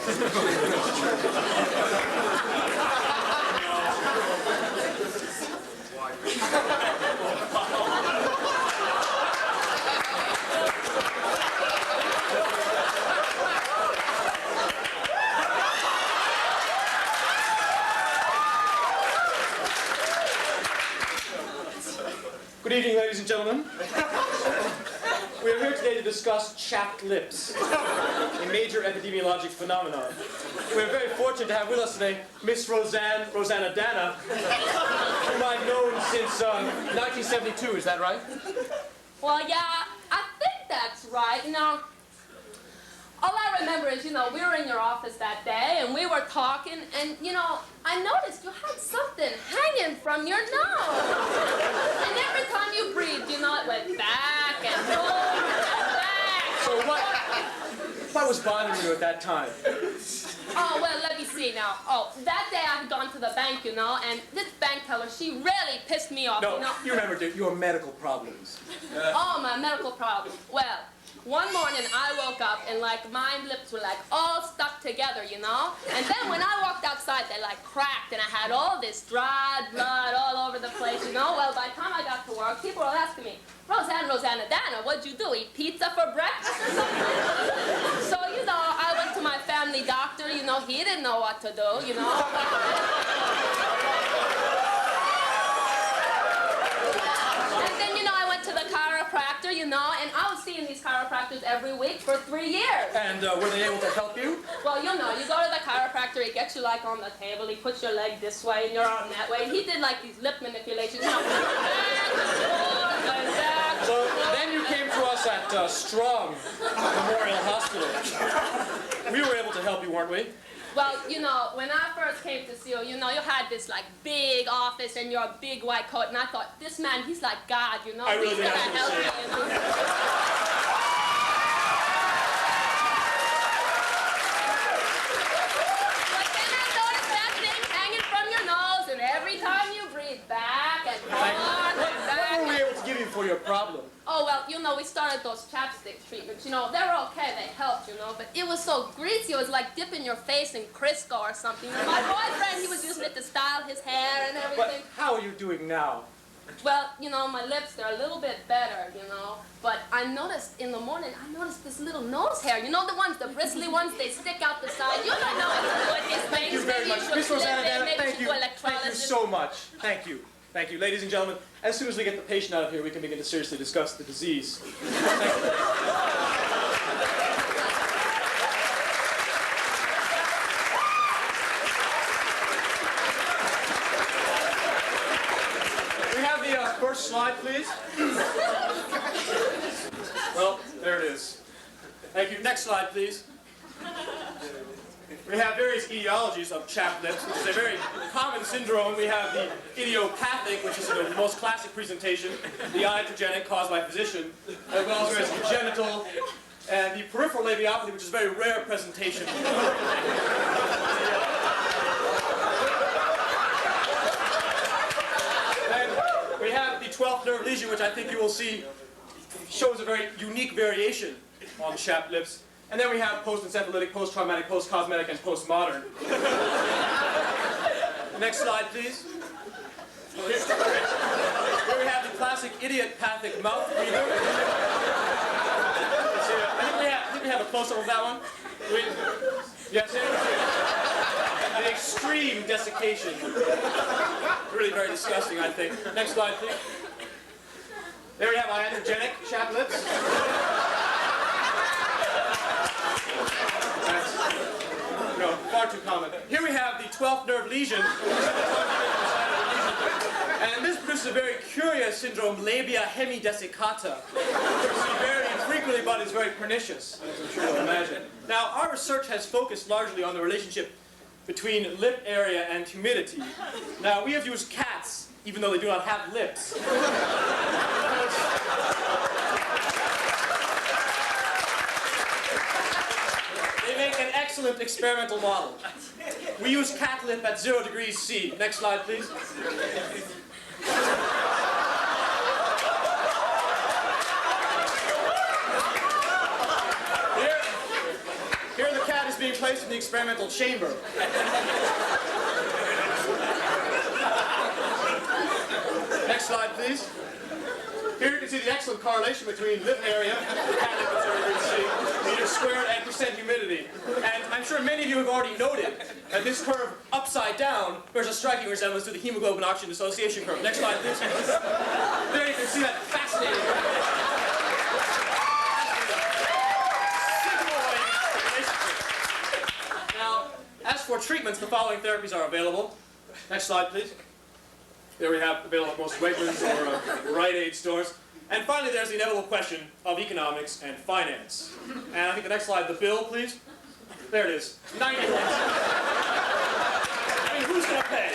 Good evening, ladies and gentlemen. We are here today to discuss chapped lips, a major epidemiologic phenomenon. We are very fortunate to have with us today Miss Rosanna Dana, whom I've known since 1972. Is that right? Well, yeah, I think that's right. You know, all I remember is, we were in your office that day, and we were talking, and, I noticed you had something hanging from your nose. And every time you breathed, it went back and forth and back. So what was bothering you at that time? Oh, well, let me see now. Oh, that day I had gone to the bank, and this bank teller, she really pissed me off, No, you remember your medical problems. Oh, my medical problem. Well, one morning I woke up and my lips were all stuck together, And then when I walked outside, they cracked and I had all this dried blood all over the place, Well, by the time I got to work, people were asking me, Rosanna Dana, what'd you do? Eat pizza for breakfast or something? So, I went to my family doctor, he didn't know what to do, And I was seeing these chiropractors every week for 3 years. And were they able to help you? Well, you go to the chiropractor, he gets you on the table, he puts your leg this way and your arm that way. He did these lip manipulations, back and forth and back. So then you came to us at Strong Memorial Hospital. We were able to help you, weren't we? Well, when I first came to see you, you had this big office and your big white coat, and I thought, this man, he's like God, I really he's gonna help me, But then I noticed that thing hanging from your nose, and every time you breathe back and forth and back. What were we able to give you for your problem? Oh, well, we started those chapstick treatments. They were okay, they helped, but it was so greasy, it was like dipping your face in Crisco or something. My boyfriend, he was using it to style his hair and everything. But how are you doing now? Well, my lips, they're a little bit better, But I noticed in the morning, this little nose hair. The bristly ones, they stick out the side. You don't know what these things. Thank you very much. Miss Rosanna Dana, thank you. Thank you so much. Thank you. Thank you. Ladies and gentlemen, as soon as we get the patient out of here, we can begin to seriously discuss the disease. Thank you. We have the first slide, please. Well, there it is. Thank you. Next slide, please. We have various etiologies of chapped lips, which is a very common syndrome. We have the idiopathic, which is the most classic presentation, the iatrogenic, caused by physician, as well as the congenital, and the peripheral labiopathy, which is a very rare presentation. And we have the 12th nerve lesion, which I think you will see shows a very unique variation on chapped lips. And then we have post-encephalitic, post-traumatic, post-cosmetic, and post-modern. Next slide, please. Here we have the classic idiopathic mouth breather. I think we have a close-up of that one. Yes, the extreme desiccation. Really very disgusting, I think. Next slide, please. There we have iatrogenic chapped lips. No, far too common. Here we have the 12th nerve lesion. And this produces a very curious syndrome, labia hemidesicata. You see very infrequently, but it's very pernicious, as I'm sure you'll imagine. Now, our research has focused largely on the relationship between lip area and humidity. Now, we have used cats, even though they do not have lips. Make an excellent experimental model. We use cat lip at 0 degrees C. Next slide, please. Here the cat is being placed in the experimental chamber. Next slide, please. Here you can see the excellent correlation between lip area, cat lip observer, you see, meter squared, and percent humidity. And I'm sure many of you have already noted that this curve upside down bears a striking resemblance to the hemoglobin-oxygen dissociation curve. Next slide, please. There you can see that fascinating relationship. Now, as for treatments, the following therapies are available. Next slide, please. There we have available at most Wegmans or Rite Aid stores. And finally, there's the inevitable question of economics and finance. And I think the next slide, the bill, please. There it is, 90 bucks. I mean, who's going to pay?